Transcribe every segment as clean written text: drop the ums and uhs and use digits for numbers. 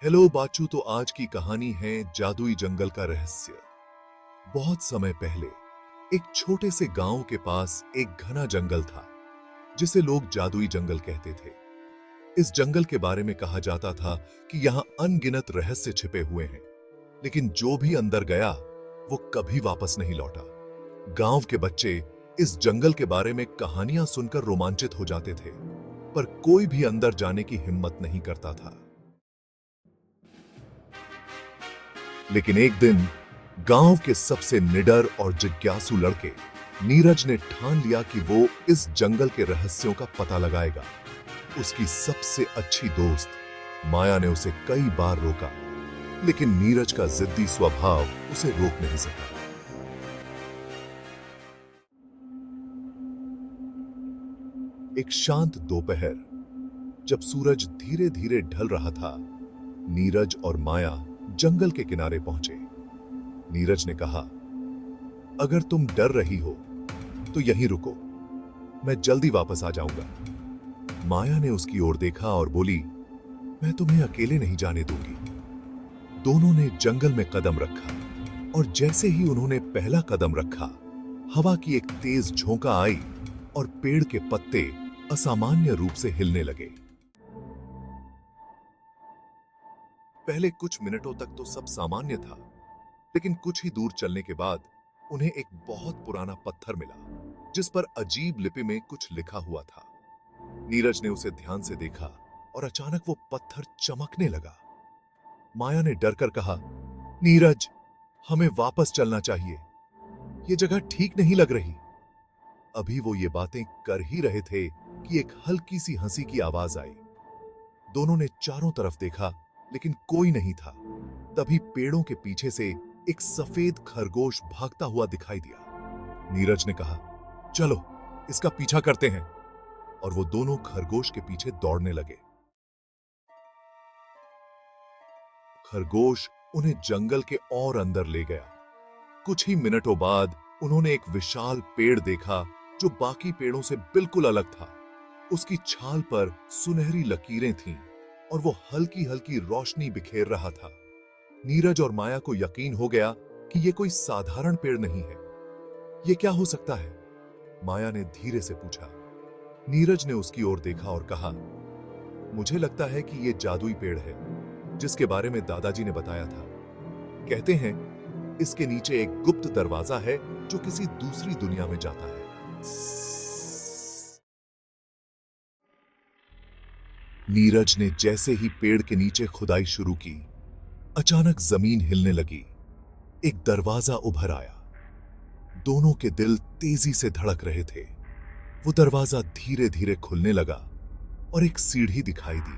Hello बाचू। तो आज की कहानी है जादुई जंगल का रहस्य। बहुत समय पहले एक छोटे से गांव के पास एक घना जंगल था जिसे लोग जादुई जंगल कहते थे। इस जंगल के बारे में कहा जाता था कि यहाँ अनगिनत रहस्य छिपे हुए हैं, लेकिन जो भी अंदर गया वो कभी वापस नहीं लौटा। गांव के बच्चे इस जंगल के बारे में कहानियां सुनकर रोमांचित हो जाते थे, पर कोई भी अंदर जाने की हिम्मत नहीं करता था। लेकिन एक दिन गांव के सबसे निडर और जिज्ञासु लड़के नीरज ने ठान लिया कि वो इस जंगल के रहस्यों का पता लगाएगा। उसकी सबसे अच्छी दोस्त माया ने उसे कई बार रोका, लेकिन नीरज का जिद्दी स्वभाव उसे रोक नहीं सका। एक शांत दोपहर, जब सूरज धीरे धीरे ढल रहा था, नीरज और माया जंगल के किनारे पहुंचे। नीरज ने कहा, अगर तुम डर रही हो तो यहीं रुको, मैं जल्दी वापस आ जाऊंगा। माया ने उसकी ओर देखा और बोली, मैं तुम्हें अकेले नहीं जाने दूंगी। दोनों ने जंगल में कदम रखा और जैसे ही उन्होंने पहला कदम रखा, हवा की एक तेज झोंका आई और पेड़ के पत्ते असामान्य रूप से हिलने लगे। पहले कुछ मिनटों तक तो सब सामान्य था, लेकिन कुछ ही दूर चलने के बाद उन्हें एक बहुत पुराना पत्थर मिला जिस पर अजीब लिपि में कुछ लिखा हुआ था। नीरज ने उसे ध्यान से देखा और अचानक वो पत्थर चमकने लगा। माया ने डरकर कहा, नीरज, हमें वापस चलना चाहिए, ये जगह ठीक नहीं लग रही। अभी वो ये बातें कर ही रहे थे कि एक हल्की सी हंसी की आवाज आई। दोनों ने चारों तरफ देखा, लेकिन कोई नहीं था। तभी पेड़ों के पीछे से एक सफेद खरगोश भागता हुआ दिखाई दिया। नीरज ने कहा, चलो इसका पीछा करते हैं, और वो दोनों खरगोश के पीछे दौड़ने लगे। खरगोश उन्हें जंगल के और अंदर ले गया। कुछ ही मिनटों बाद उन्होंने एक विशाल पेड़ देखा जो बाकी पेड़ों से बिल्कुल अलग था। उसकी छाल पर सुनहरी लकीरें थीं और वो हल्की हल्की रोशनी बिखेर रहा था। नीरज और माया को यकीन हो गया कि ये कोई साधारण पेड़ नहीं है। ये क्या हो सकता है? माया ने धीरे से पूछा। नीरज ने उसकी ओर देखा और कहा, मुझे लगता है कि ये जादुई पेड़ है जिसके बारे में दादाजी ने बताया था। कहते हैं इसके नीचे एक गुप्त दरवाजा है जो किसी दूसरी दुनिया में जाता है। नीरज ने जैसे ही पेड़ के नीचे खुदाई शुरू की, अचानक जमीन हिलने लगी। एक दरवाजा उभर आया। दोनों के दिल तेजी से धड़क रहे थे। वो दरवाजा धीरे धीरे खुलने लगा और एक सीढ़ी दिखाई दी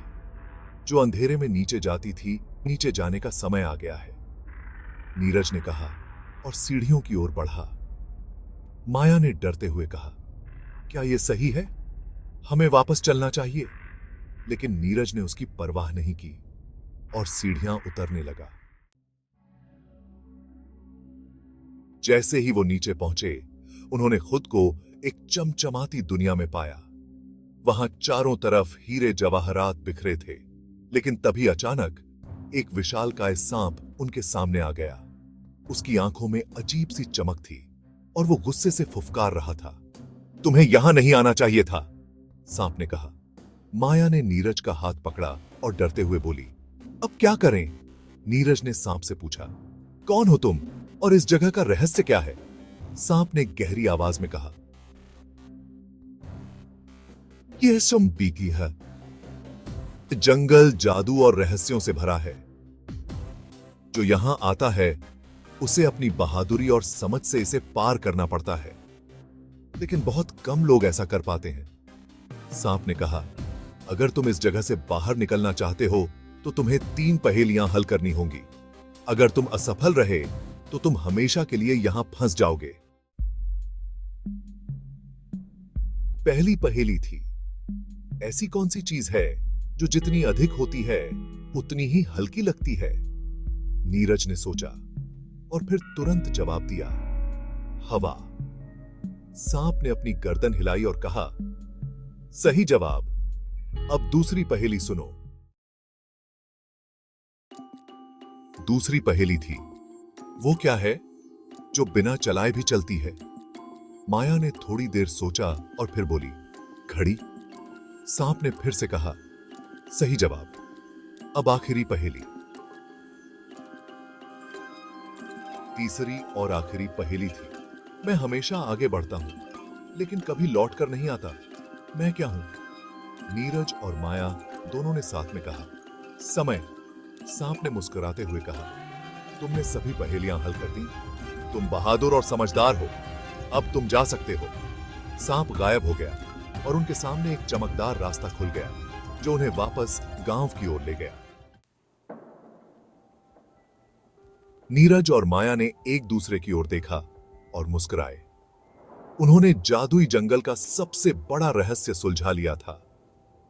जो अंधेरे में नीचे जाती थी। नीचे जाने का समय आ गया है, नीरज ने कहा और सीढ़ियों की ओर बढ़ा। माया ने डरते हुए कहा, क्या यह सही है? हमें वापस चलना चाहिए। लेकिन नीरज ने उसकी परवाह नहीं की और सीढ़ियां उतरने लगा। जैसे ही वो नीचे पहुंचे, उन्होंने खुद को एक चमचमाती दुनिया में पाया। वहां चारों तरफ हीरे जवाहरात बिखरे थे, लेकिन तभी अचानक एक विशालकाय सांप उनके सामने आ गया। उसकी आंखों में अजीब सी चमक थी और वो गुस्से से फुफकार रहा था। तुम्हें यहां नहीं आना चाहिए था, सांप ने कहा। माया ने नीरज का हाथ पकड़ा और डरते हुए बोली, अब क्या करें? नीरज ने सांप से पूछा, कौन हो तुम और इस जगह का रहस्य क्या है? सांप ने गहरी आवाज में कहा, यह सम्पीकी है। जंगल जादू और रहस्यों से भरा है। जो यहां आता है उसे अपनी बहादुरी और समझ से इसे पार करना पड़ता है, लेकिन बहुत कम लोग ऐसा कर पाते हैं। सांप ने कहा, अगर तुम इस जगह से बाहर निकलना चाहते हो तो तुम्हें 3 पहेलियां हल करनी होंगी। अगर तुम असफल रहे तो तुम हमेशा के लिए यहां फंस जाओगे। पहली पहेली थी, ऐसी कौन सी चीज है जो जितनी अधिक होती है उतनी ही हल्की लगती है? नीरज ने सोचा और फिर तुरंत जवाब दिया, हवा। सांप ने अपनी गर्दन हिलाई और कहा, सही जवाब। अब दूसरी पहेली सुनो। दूसरी पहेली थी, वो क्या है जो बिना चलाए भी चलती है? माया ने थोड़ी देर सोचा और फिर बोली, घड़ी। सांप ने फिर से कहा, सही जवाब। अब आखिरी पहेली। तीसरी और आखिरी पहेली थी, मैं हमेशा आगे बढ़ता हूं लेकिन कभी लौट कर नहीं आता, मैं क्या हूं? नीरज और माया दोनों ने साथ में कहा, समय। सांप ने मुस्कुराते हुए कहा, तुमने सभी पहेलियां हल कर दी, तुम बहादुर और समझदार हो, अब तुम जा सकते हो। सांप गायब हो गया और उनके सामने एक चमकदार रास्ता खुल गया जो उन्हें वापस गांव की ओर ले गया। नीरज और माया ने एक दूसरे की ओर देखा और मुस्कुराए। उन्होंने जादुई जंगल का सबसे बड़ा रहस्य सुलझा लिया था।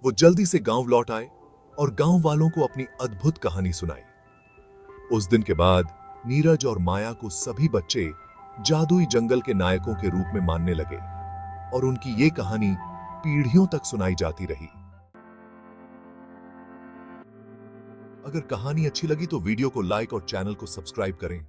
वो जल्दी से गांव लौट आए और गांव वालों को अपनी अद्भुत कहानी सुनाई। उस दिन के बाद नीरज और माया को सभी बच्चे जादुई जंगल के नायकों के रूप में मानने लगे और उनकी ये कहानी पीढ़ियों तक सुनाई जाती रही। अगर कहानी अच्छी लगी तो वीडियो को लाइक और चैनल को सब्सक्राइब करें।